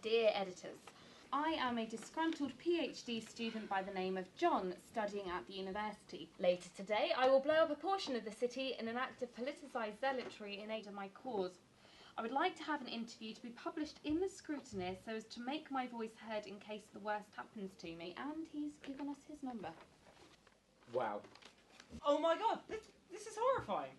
Dear editors, I am a disgruntled PhD student by the name of John, studying at the university. Later today, I will blow up a portion of the city in an act of politicised zealotry in aid of my cause. I would like to have an interview to be published in the Scrutineer so as to make my voice heard in case the worst happens to me, and he's given us his number. Wow. Oh my god, this is horrifying.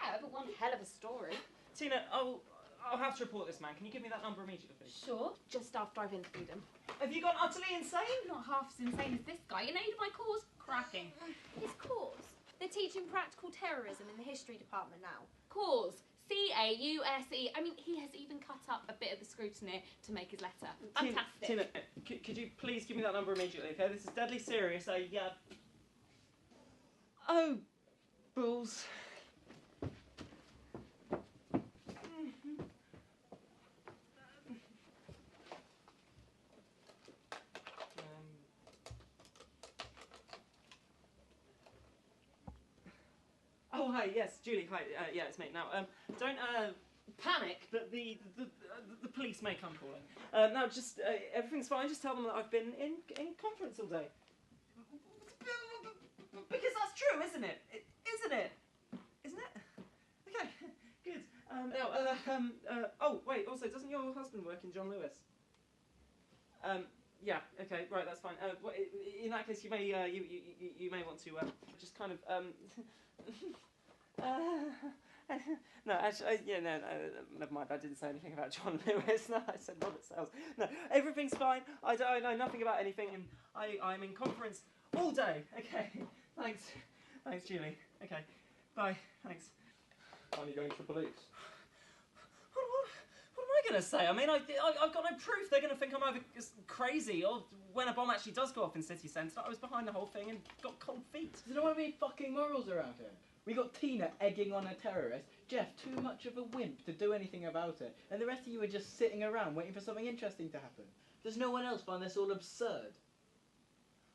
Yeah, but one hell of a story. Tina, I'll have to report this man. Can you give me that number immediately, please? Sure, just after I've interviewed him. Have you gone utterly insane? Not half as insane as this guy. In aid of my cause, cracking. His cause? They're teaching practical terrorism in the history department now. Cause. C-A-U-S-E. I mean, he has even cut up a bit of the Scrutineer to make his letter. Fantastic. Tina, could you please give me that number immediately, okay? This is deadly serious. Oh, bulls. Oh, hi, yes, Julie, hi, yeah, it's me. Now, don't panic that the police may come calling. Now, just, everything's fine, just tell them that I've been in conference all day. Because that's true, isn't it? Isn't it? Isn't it? Okay, good. Oh, wait, also, doesn't your husband work in John Lewis? Yeah, okay, right, that's fine. In that case, you may want to, just kind of, no, actually, yeah, no, never mind. I didn't say anything about John Lewis. No, I said Robert Sales. No, everything's fine. I know nothing about anything, and I'm in conference all day. Okay, thanks, Julie. Okay, bye. Thanks. Are you going to the police? What am I going to say? I mean, I've got no proof. They're going to think I'm either crazy or when a bomb actually does go off in city centre, I was behind the whole thing and got cold feet. There's no any fucking morals around here. We got Tina egging on a terrorist, Jeff too much of a wimp to do anything about it, and the rest of you are just sitting around waiting for something interesting to happen. Does no one else find this all absurd?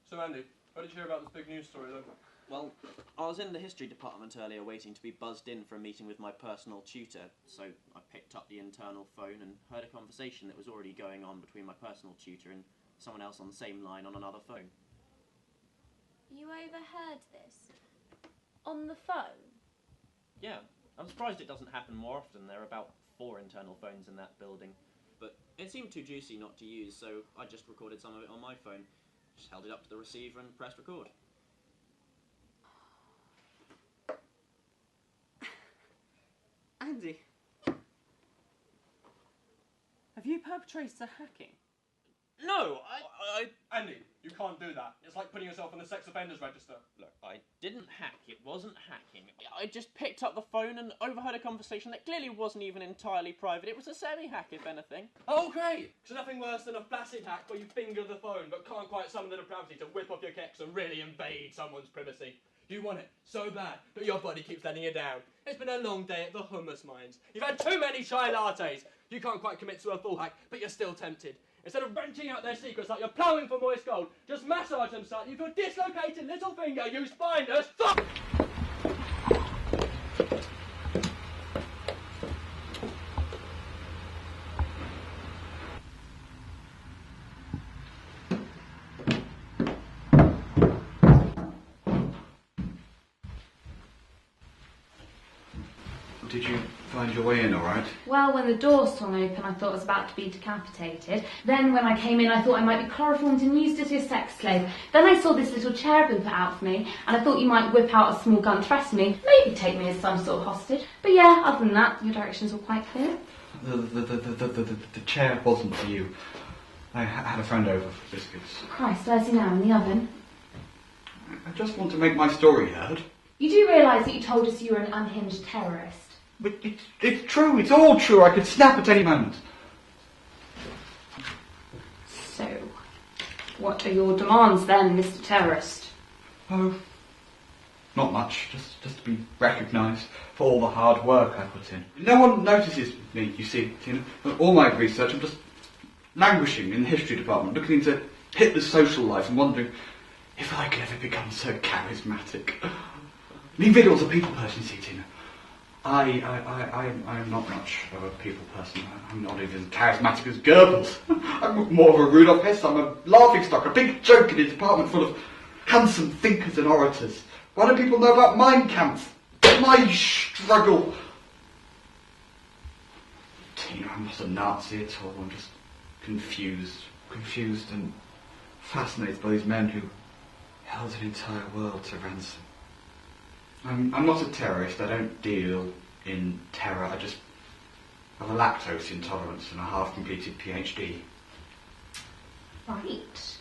So Andy, how did you hear about this big news story then? Well, I was in the history department earlier waiting to be buzzed in for a meeting with my personal tutor, so I picked up the internal phone and heard a conversation that was already going on between my personal tutor and someone else on the same line on another phone. You overheard this? On the phone? Yeah, I'm surprised it doesn't happen more often. There are about 4 internal phones in that building. But it seemed too juicy not to use, so I just recorded some of it on my phone. Just held it up to the receiver and pressed record. Andy, have you perpetrated a hacking? No, Andy, you can't do that. It's like putting yourself on the sex offenders register. Look, I didn't hack. It wasn't hacking. I just picked up the phone and overheard a conversation that clearly wasn't even entirely private. It was a semi-hack, if anything. Oh, great! So nothing worse than a flaccid hack where you finger the phone but can't quite summon the depravity to whip off your kicks and really invade someone's privacy. You want it so bad, but your body keeps letting you down. It's been a long day at the hummus mines. You've had too many chai lattes. You can't quite commit to a full hack, but you're still tempted. Instead of wrenching out their secrets like you're ploughing for moist gold, just massage them slightly with your dislocated little finger, you spineless fuck! Did you find your way in all right? Well, when the door swung open, I thought I was about to be decapitated. Then, when I came in, I thought I might be chloroformed and used as your sex slave. Then I saw this little cherubim put out for me, and I thought you might whip out a small gun, threaten me, maybe take me as some sort of hostage. But yeah, other than that, your directions were quite clear. The chair wasn't for you. I had a friend over for biscuits. Christ, where's he now? In the oven? I just want to make my story heard. You do realise that you told us you were an unhinged terrorist? But it's true, it's all true. I could snap at any moment. So, what are your demands then, Mr. Terrorist? Oh, not much. Just to be recognised for all the hard work I put in. No one notices me, you see, Tina. All my research, I'm just languishing in the history department, looking into Hitler's social life and wondering if I could ever become so charismatic. Me Vidal's a people person, see, Tina. I am not much of a people person. I'm not even as charismatic as Goebbels. I'm more of a Rudolf Hess. I'm a laughingstock, a big joke in a department full of handsome thinkers and orators. Why do people know about Mein Kampf? My struggle. Tina, I'm not a Nazi at all. I'm just confused and fascinated by these men who held an entire world to ransom. I'm not a terrorist. I don't deal in terror. I just have a lactose intolerance and a half-completed PhD. Right.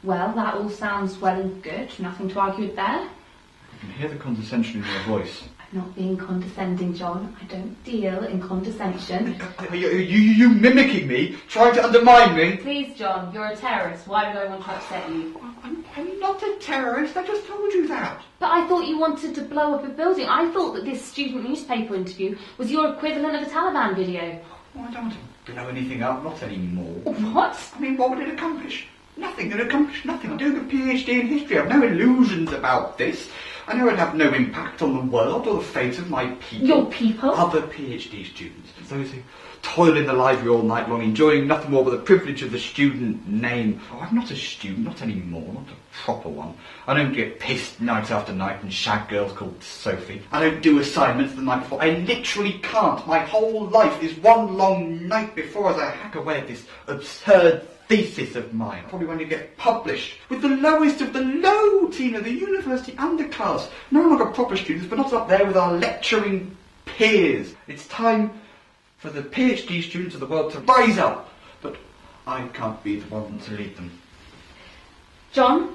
Well, that all sounds well and good. Nothing to argue with there. I can hear the condescension in your voice. I'm not being condescending, John. I don't deal in condescension. Are you mimicking me? Trying to undermine me? Please, John, you're a terrorist. Why would I want to upset you? I'm not a terrorist. I just told you that. But I thought you wanted to blow up a building. I thought that this student newspaper interview was your equivalent of a Taliban video. Oh, I don't want to blow anything up. Not anymore. What? I mean, what would it accomplish? Nothing. It accomplished nothing. I'm doing a PhD in history. I have no illusions about this. I know I'd have no impact on the world or the fate of my people. Your people? Other PhD students. Those who toil in the library all night long, enjoying nothing more but the privilege of the student name. Oh, I'm not a student, not anymore, not a proper one. I don't get pissed night after night and shag girls called Sophie. I don't do assignments the night before. I literally can't. My whole life is one long night before as I hack away at this absurd thesis of mine. Probably when you get published with the lowest of the low, Tina, the university underclass. No longer proper students, but not up there with our lecturing peers. It's time for the PhD students of the world to rise up, but I can't be the one to lead them. John,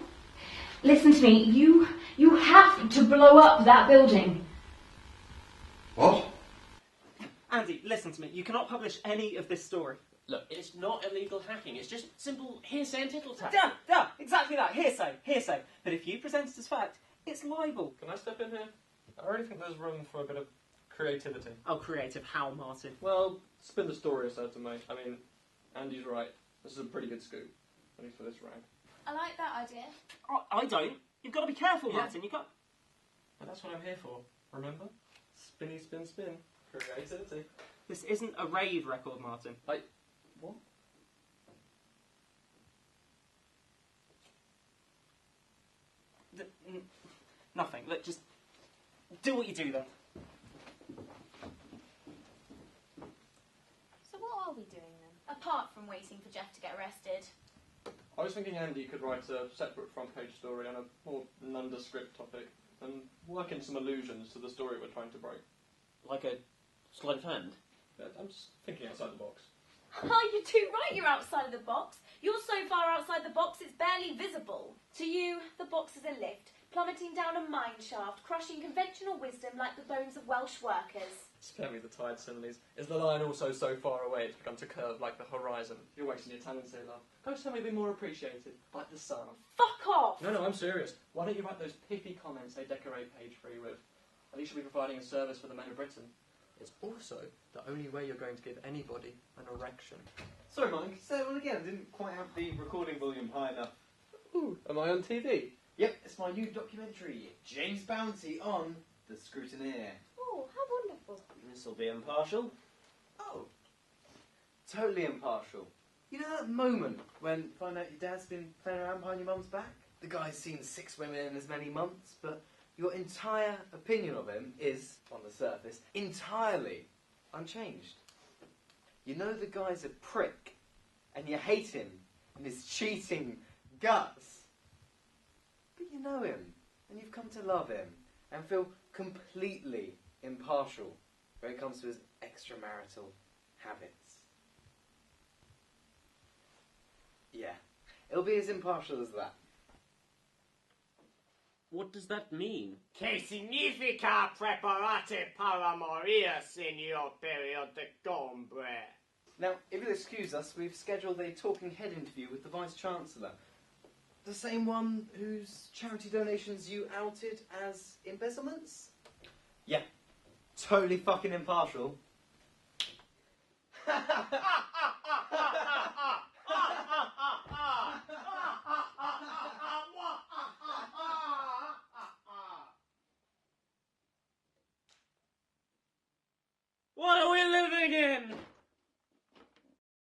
listen to me. You have to blow up that building. What? Andy, listen to me. You cannot publish any of this story. Look, it's not illegal hacking. It's just simple hearsay and tittle-tattle. Yeah, exactly that. Hearsay. But if you present it as fact, it's libel. Can I step in here? I really think there's room for a bit of creativity. Oh, creative. How, Martin? Well, spin the story a certain way. I mean, Andy's right. This is a pretty good scoop. At least for this round. I like that idea. Oh, I don't. You've got to be careful, Yeah. Martin. You've got... And that's what I'm here for. Remember? Spinny, spin, spin. Creativity. This isn't a rave record, Martin. What? Nothing. Look, just do what you do then. So what are we doing then? Apart from waiting for Jeff to get arrested. I was thinking Andy could write a separate front page story on a more nondescript topic and work in some allusions to the story we're trying to break. Like a sleight of hand. Yeah, I'm just thinking outside the box. Oh, you're too right, you're outside of the box. You're so far outside the box it's barely visible. To you, the box is a lift, plummeting down a mine shaft, crushing conventional wisdom like the bones of Welsh workers. Spare me the tired similes. Is the line also so far away it's begun to curve like the horizon? You're wasting your talents here, love. Go somewhere be more appreciated, like the sun. Fuck off! No, I'm serious. Why don't you write those pithy comments they decorate page 3 with? At least you'll be providing a service for the men of Britain. It's also the only way you're going to give anybody an erection. Sorry, Mike. Say that one again. I didn't quite have the recording volume high enough. Ooh, am I on TV? Yep, it's my new documentary, James Bounty on the Scrutineer. Oh, how wonderful. This'll be impartial. Oh, totally impartial. You know that moment when you find out your dad's been playing around behind your mum's back? The guy's seen 6 women in as many months, but your entire opinion of him is, on the surface, entirely unchanged. You know the guy's a prick, and you hate him and his cheating guts. But you know him, and you've come to love him, and feel completely impartial when it comes to his extramarital habits. Yeah, it'll be as impartial as that. What does that mean? Que significa preparate para morir, señor periódico hombre? Now, if you'll excuse us, we've scheduled a talking head interview with the Vice-Chancellor. The same one whose charity donations you outed as embezzlements? Yeah, totally fucking impartial. What are we living in?